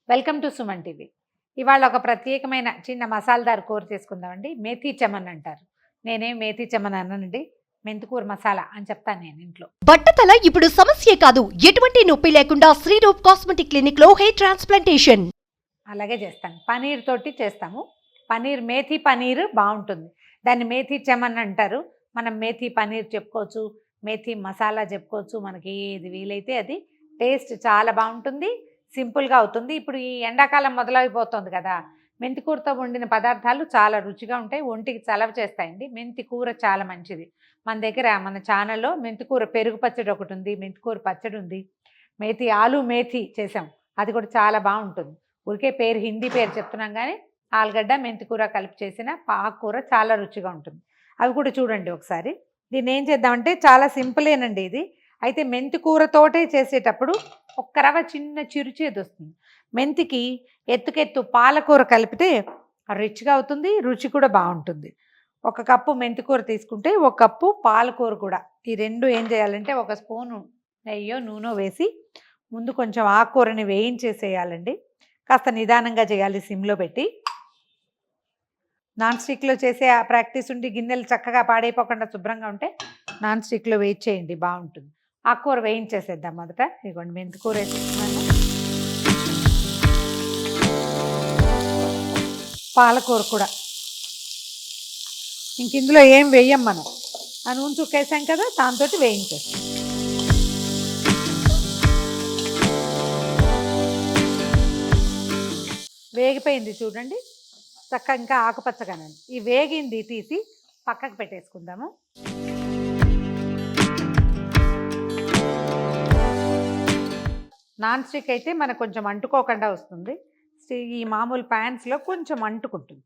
Welcome to Suman TV. ఇవాళ ఒక ప్రత్యేకమైన చిన్న మసాలాదార్ కూర చేసుకుందామండి. మేథీ చమన్ అంటారు. నేనేం మేథీ చమన్ అన్నానండి, మెంతికూర మసాలా అని చెప్తాను నేను ఇంట్లో. బట్టతల ఇప్పుడు సమస్యే కాదు, ఎటువంటి నొప్పి లేకుండా శ్రీరూప్ కాస్మెటిక్ క్లినిక్ లో హెయిర్ ట్రాన్స్ప్లాంటేషన్ అలాగే చేస్తాను. పనీర్ తోటి చేస్తాము. పనీర్ మేథీ పనీర్ బాగుంటుంది. దాన్ని మేథీ చమన్ అంటారు. మనం మేథీ పనీర్ చెప్పుకోవచ్చు, మేథీ మసాలా చెప్పుకోవచ్చు. మనకి ఏది వీలైతే అది. టేస్ట్ చాలా బాగుంటుంది, సింపుల్గా అవుతుంది. ఇప్పుడు ఈ ఎండాకాలం మొదలైపోతుంది కదా, మెంతికూరతో వండిన పదార్థాలు చాలా రుచిగా ఉంటాయి, ఒంటికి చలవ చేస్తాయండి. మెంతి కూర చాలా మంచిది. మన దగ్గర మన ఛానల్లో మెంతికూర పెరుగు పచ్చడి ఒకటి ఉంది, మెంతికూర పచ్చడి ఉంది, మేథీ ఆలూ మేథీ చేసాం, అది కూడా చాలా బాగుంటుంది. ఊరికే పేరు హిందీ పేరు చెప్తున్నాం కానీ ఆలుగడ్డ మెంతికూర కలిపి చేసిన ఆకుకూర చాలా రుచిగా ఉంటుంది. అవి కూడా చూడండి ఒకసారి. దీన్ని ఏం చేద్దామంటే చాలా సింపులేనండి ఇది. అయితే మెంతికూరతోటే చేసేటప్పుడు ఒక్క రవ్వ చిన్న చిరుచేది వస్తుంది. మెంతికి ఎత్తుకెత్తు పాలకూర కలిపితే రిచ్గా అవుతుంది, రుచి కూడా బాగుంటుంది. ఒక కప్పు మెంతికూర తీసుకుంటే ఒక కప్పు పాలకూర కూడా. ఈ రెండు ఏం చేయాలంటే ఒక స్పూను నెయ్యో నూనె వేసి ముందు కొంచెం ఆకుకూరని వేయించేసేయాలండి. కాస్త నిదానంగా చేయాలి, సిమ్లో పెట్టి. నాన్ స్టిక్లో చేసే ఆ ప్రాక్టీస్ ఉండి గిన్నెలు చక్కగా పాడైపోకుండా శుభ్రంగా ఉంటే నాన్ స్టిక్లో వేయించేయండి, చేయండి, బాగుంటుంది. ఆకుకూర వేయించేసేద్దాం మొదట. ఇదిగోండి మెంతికూర వేసేస్తున్నాను, పాలకూర కూడా. ఇంక ఇందులో ఏం వేయం మనం, ఆ నూనె చుక్కేసాం కదా, దాంతో వేయించేస్తాం. వేగిపోయింది చూడండి చక్కగా, ఇంకా ఆకుపచ్చగానే. ఈ వేగింది తీసి పక్కకు పెట్టేసుకుందాము. నాన్ స్టిక్ అయితే మనకు కొంచెం అంటుకోకుండా వస్తుంది. ఈ మామూలు ప్యాన్స్లో కొంచెం అంటుకుంటుంది.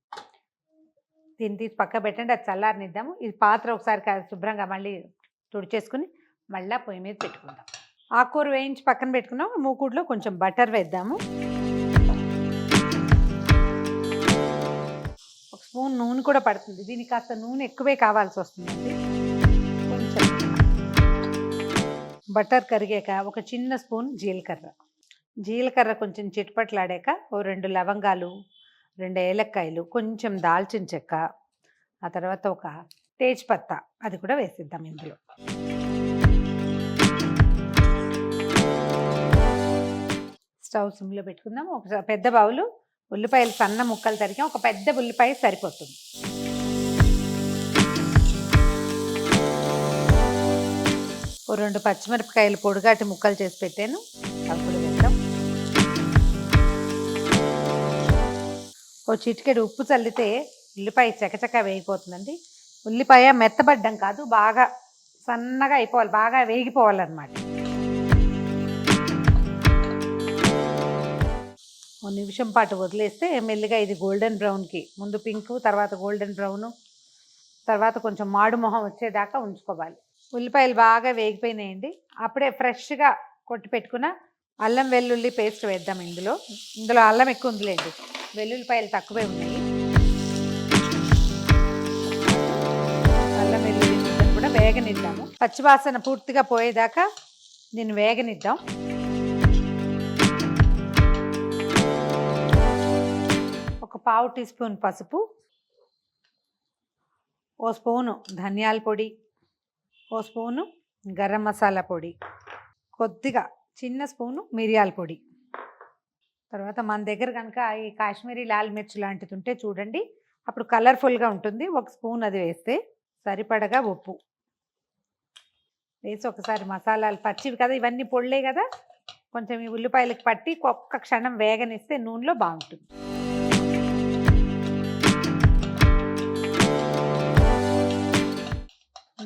దీన్ని తీసి పక్క పెట్టండి, అది చల్లారనిద్దాము. ఈ పాత్ర ఒకసారి శుభ్రంగా మళ్ళీ తుడిచేసుకుని మళ్ళీ పొయ్యి మీద పెట్టుకుందాం. ఆకుకూర వేయించి పక్కన పెట్టుకున్నాం. మూకుడులో కొంచెం బటర్ వేద్దాము. ఒక స్పూన్ నూనె కూడా పడుతుంది. దీనికి కాస్త నూనె ఎక్కువే కావాల్సి వస్తుందండి. కొంచెం బటర్ కరిగాక ఒక చిన్న స్పూన్ జీలకర్ర కొంచెం చిట్పట్లాడాక ఓ 2 లవంగాలు, 2 ఏలక్కాయలు, కొంచెం దాల్చిన చెక్క, ఆ తర్వాత ఒక తేజ్పత్తా, అది కూడా వేసిద్దాం ఇందులో. స్టవ్ సిమ్లో పెట్టుకుందాం. ఒక పెద్ద బౌలు ఉల్లిపాయలు సన్న ముక్కలు తరిగాం. ఒక పెద్ద ఉల్లిపాయ సరిపోతుంది. ఓ 2 పచ్చిమిరపకాయలు పొడిగాటి ముక్కలు చేసి పెట్టాను, అవి కూడా వేద్దాం. ఓ చిటికెడు ఉప్పు చల్లితే ఉల్లిపాయ చకచక వేగిపోతుందండి. ఉల్లిపాయ మెత్తబడ్డం కాదు, బాగా సన్నగా అయిపోవాలి, బాగా వేగిపోవాలన్నమాట. ఓ నిమిషం పాటు వదిలేస్తే మెల్లిగా ఇది గోల్డెన్ బ్రౌన్కి, ముందు పింక్, తర్వాత గోల్డెన్ బ్రౌను, తర్వాత కొంచెం మాడు మొహం వచ్చేదాకా ఉంచుకోవాలి. ఉల్లిపాయలు బాగా వేగిపోయినాయండి. అప్పుడే ఫ్రెష్గా కొట్టి పెట్టుకున్న అల్లం వెల్లుల్లి పేస్ట్ వేద్దాం ఇందులో. అల్లం ఎక్కువ ఉందిలేండి, వెల్లుల్లిపాయలు తక్కువే ఉన్నాయి. అల్లం వెల్లుల్లి కూడా వేగనిద్దాము. పచ్చివాసన పూర్తిగా పోయేదాకా దీన్ని వేగనిద్దాం. ఒక పావు టీ స్పూన్ పసుపు, ఓ స్పూను ధనియాల పొడి, ఓ స్పూను గరం మసాలా పొడి, కొద్దిగా చిన్న స్పూను మిరియాల పొడి. తర్వాత మన దగ్గర కనుక ఈ కాశ్మీరీ లాల్ మిర్చి లాంటిది ఉంటే చూడండి, అప్పుడు కలర్ఫుల్గా ఉంటుంది. ఒక స్పూన్ అది వేస్తే సరిపడగా ఉప్పు వేసి ఒకసారి మసాలాలు పచ్చివి కదా, ఇవన్నీ పొళ్ళే కదా, కొంచెం ఈ ఉల్లిపాయలకు పట్టి ఒక్క క్షణం వేగనిస్తే నూనెలో బాగుంటుంది.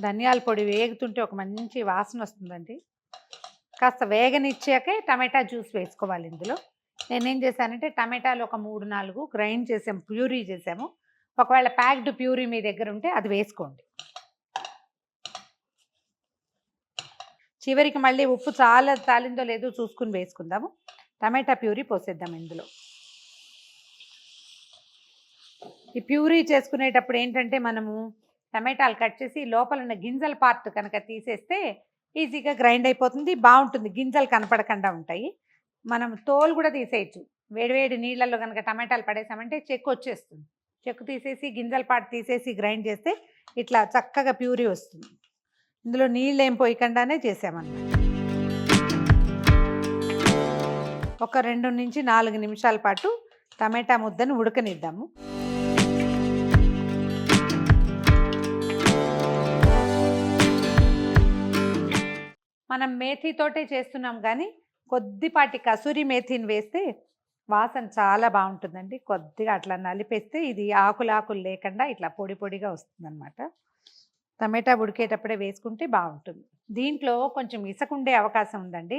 ధనియాల పొడి వేగుతుంటే ఒక మంచి వాసన వస్తుందండి. కాస్త వేగనిచ్చాకే టమాటా జ్యూస్ వేసుకోవాలి ఇందులో. నేనేం చేశానంటే టమాటాలు ఒక 3-4 గ్రైండ్ చేసాము, ప్యూరీ చేసాము. ఒకవేళ ప్యాక్డ్ ప్యూరీ మీ దగ్గర ఉంటే అది వేసుకోండి. చివరికి మళ్ళీ ఉప్పు చాలా తాలిందో లేదో చూసుకుని వేసుకుందాము. టమాటా ప్యూరీ పోసేద్దాం ఇందులో. ఈ ప్యూరీ చేసుకునేటప్పుడు ఏంటంటే మనము టమాటాలు కట్ చేసి లోపల ఉన్న గింజల పార్ట్ కనుక తీసేస్తే ఈజీగా గ్రైండ్ అయిపోతుంది, బాగుంటుంది. గింజలు కనపడకుండా ఉంటాయి. మనం తోలు కూడా తీసేయచ్చు, వేడివేడి నీళ్ళల్లో కనుక టమాటాలు పడేసామంటే చెక్కు వచ్చేస్తుంది. చెక్కు తీసేసి గింజల పాటు తీసేసి గ్రైండ్ చేస్తే ఇట్లా చక్కగా ప్యూరీ వస్తుంది. ఇందులో నీళ్ళు ఏం పోయకుండానే చేసామన్నమాట. ఒక 2 నుంచి 4 నిమిషాల పాటు టమాటా ముద్దను ఉడకనిద్దాము. మనం మేథీతోటే చేస్తున్నాం కానీ కొద్దిపాటి కసూరి మేథీని వేస్తే వాసన చాలా బాగుంటుందండి. కొద్దిగా అట్లా నలిపేస్తే ఇది ఆకులు లేకుండా ఇట్లా పొడి పొడిగా వస్తుందన్నమాట. టమాటా ఉడికేటప్పుడే వేసుకుంటే బాగుంటుంది. దీంట్లో కొంచెం ఇసకుండే అవకాశం ఉందండి.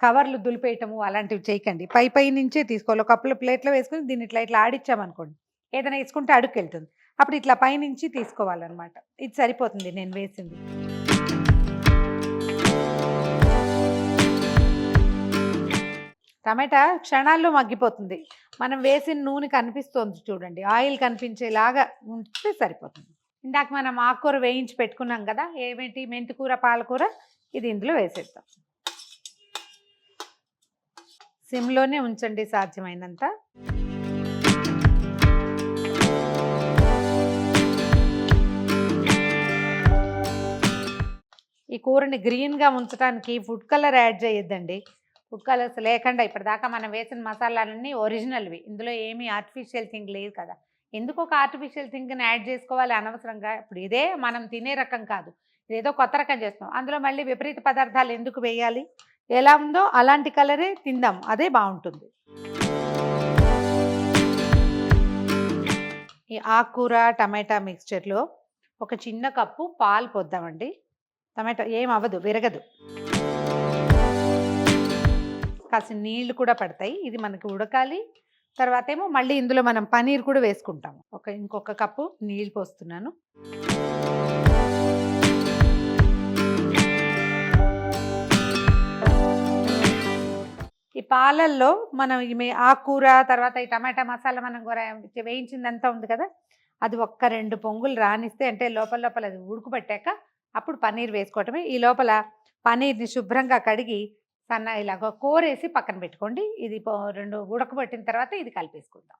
కవర్లు దులిపేయటము అలాంటివి చేయకండి. పై నుంచే తీసుకోవాలి. ఒక కప్పులో ప్లేట్లో వేసుకుని దీన్ని ఇట్లా ఆడిచ్చామనుకోండి, ఏదైనా వేసుకుంటే అడుక్కెళ్తుంది. అప్పుడు ఇట్లా పైనుంచి తీసుకోవాలన్నమాట. ఇది సరిపోతుంది నేను వేసింది. టమాటా క్షణాల్లో మగ్గిపోతుంది. మనం వేసిన నూనె కనిపిస్తుంది చూడండి, ఆయిల్ కనిపించేలాగా ఉంటే సరిపోతుంది. ఇందాక మనం ఆకుకూర వేయించి పెట్టుకున్నాం కదా, ఏమిటి మెంతికూర పాలకూర, ఇది ఇందులో వేసేద్దాం. సిమ్లోనే ఉంచండి సాధ్యమైనంత. ఈ కూరని గ్రీన్గా ఉంచడానికి ఫుడ్ కలర్ యాడ్ చేయొద్దండి. ఫుడ్ కలర్స్ లేకుండా ఇప్పటిదాకా మనం వేసిన మసాలాలన్నీ ఒరిజినల్వి. ఇందులో ఏమీ ఆర్టిఫిషియల్ థింగ్ లేదు కదా. ఎందుకు ఒక ఆర్టిఫిషియల్ థింగ్ని యాడ్ చేసుకోవాలి అనవసరంగా? ఇప్పుడు ఇదే మనం తినే రకం కాదు, ఇదేదో కొత్త రకం చేస్తాం. అందులో మళ్ళీ విపరీత పదార్థాలు ఎందుకు వేయాలి? ఎలా ఉందో అలాంటి కలరే తిందాం, అదే బాగుంటుంది. ఈ ఆకుకూర టమాటా మిక్స్చర్లో ఒక చిన్న కప్పు పాలు పోద్దామండి. టమాటా ఏం అవ్వదు, విరగదు. కాస్త నీళ్లు కూడా పడతాయి. ఇది మనకి ఉడకాలి. తర్వాత ఏమో మళ్ళీ ఇందులో మనం పనీర్ కూడా వేసుకుంటాము. ఇంకొక కప్పు నీళ్ళు పోస్తున్నాను. ఈ పాలల్లో మనం ఆకుకూర తర్వాత ఈ టమాటా మసాలా మనం వేయించిందంతా ఉంది కదా, అది 1-2 పొంగులు రానిస్తే, అంటే లోపల అది ఉడుకుపట్టాక అప్పుడు పన్నీర్ వేసుకోవటమే. ఈ లోపల పన్నీర్ని శుభ్రంగా కడిగి ఇలాగ కూరేసి పక్కన పెట్టుకోండి. ఇది 2 ఉడకబట్టిన తర్వాత ఇది కలిపేసుకుందాం.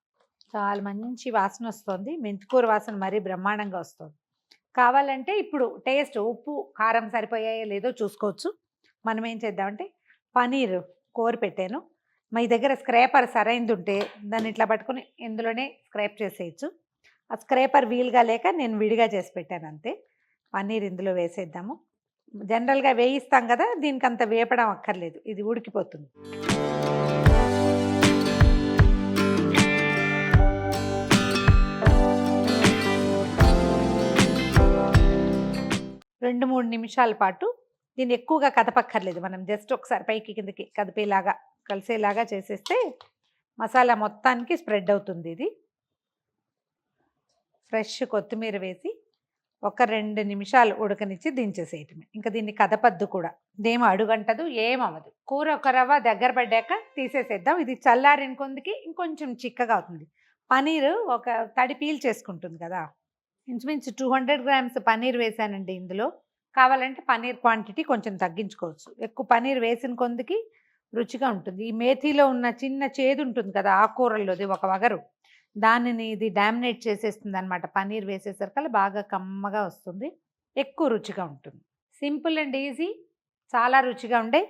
చాలా మంచి వాసన వస్తుంది. మెంతికూర వాసన మరీ బ్రహ్మాండంగా వస్తుంది. కావాలంటే ఇప్పుడు టేస్ట్ ఉప్పు కారం సరిపోయాయో లేదో చూసుకోవచ్చు. మనం ఏం చేద్దామంటే పన్నీర్ కూర పెట్టాను. మీ దగ్గర స్క్రేపర్ సరైనది ఉంటే దాన్ని ఇట్లా పట్టుకుని ఇందులోనే స్క్రేప్ చేసేయచ్చు. ఆ స్క్రేపర్ వీలుగా లేక నేను విడిగా చేసి పెట్టాను అంతే. పన్నీర్ ఇందులో వేసేద్దాము. జనరల్గా వేయిస్తాం కదా, దీనికి అంత వేపడం అక్కర్లేదు, ఇది ఉడికిపోతుంది. రెండు 3 నిమిషాల పాటు దీన్ని ఎక్కువగా కదపక్కర్లేదు. మనం జస్ట్ ఒకసారి పైకి కిందకి కదిపేలాగా కలిసేలాగా చేసేస్తే మసాలా మొత్తానికి స్ప్రెడ్ అవుతుంది. ఇది ఫ్రెష్ కొత్తిమీర వేసి ఒక 2 నిమిషాలు ఉడకనిచ్చి దించేసేయటమే. ఇంకా దీన్ని కదపద్దు కూడా, ఇదేం అడుగంటదు, ఏమవ్వదు. కూర ఒక రవ్వ దగ్గర పడ్డాక తీసేసేద్దాం. ఇది చల్లారిన కొందికి ఇంకొంచెం చిక్కగా అవుతుంది. పనీరు ఒక తడి పీల్ చేసుకుంటుంది కదా. ఇంచుమించు 200 గ్రామ్స్ పనీర్ వేసానండి ఇందులో. కావాలంటే పనీర్ క్వాంటిటీ కొంచెం తగ్గించుకోవచ్చు. ఎక్కువ పనీర్ వేసిన కొందికి రుచిగా ఉంటుంది. ఈ మేథీలో ఉన్న చిన్న చేదు ఉంటుంది కదా ఆకుకూరల్లోది, ఒక వగరు, దానిని ఇది డామినేట్ చేసేస్తుంది అనమాట. పన్నీర్ వేసేసరికి బాగా కమ్మగా వస్తుంది, ఎక్కువ రుచిగా ఉంటుంది. సింపుల్ అండ్ ఈజీ, చాలా రుచిగా ఉండే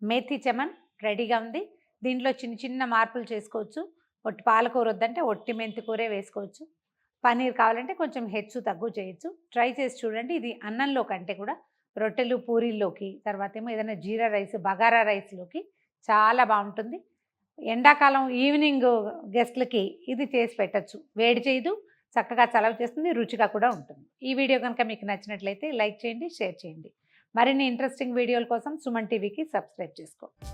మేథీ చమన్ రెడీగా ఉంది. దీంట్లో చిన్న చిన్న మార్పులు చేసుకోవచ్చు. ఒట్టి పాలకూర వద్దంటే ఒట్టి మెంతి కూరే వేసుకోవచ్చు. పన్నీర్ కావాలంటే కొంచెం హెచ్చు తగ్గు చేయొచ్చు. ట్రై చేసి చూడండి. ఇది అన్నంలో కంటే కూడా రొట్టెలు పూరీల్లోకి, తర్వాత ఏమో ఏదైనా జీరా రైస్ బగారా రైస్లోకి చాలా బాగుంటుంది. ఎండాకాలం ఈవినింగ్ గెస్ట్లకి ఇది చేసి పెట్టచ్చు. వేడి చేయదు, చక్కగా చలవ చేస్తుంది, రుచిగా కూడా ఉంటుంది. ఈ వీడియో కనుక మీకు నచ్చినట్లయితే లైక్ చేయండి, షేర్ చేయండి. మరిన్ని ఇంట్రెస్టింగ్ వీడియోల కోసం సుమన్ టీవీకి సబ్స్క్రైబ్ చేసుకోండి.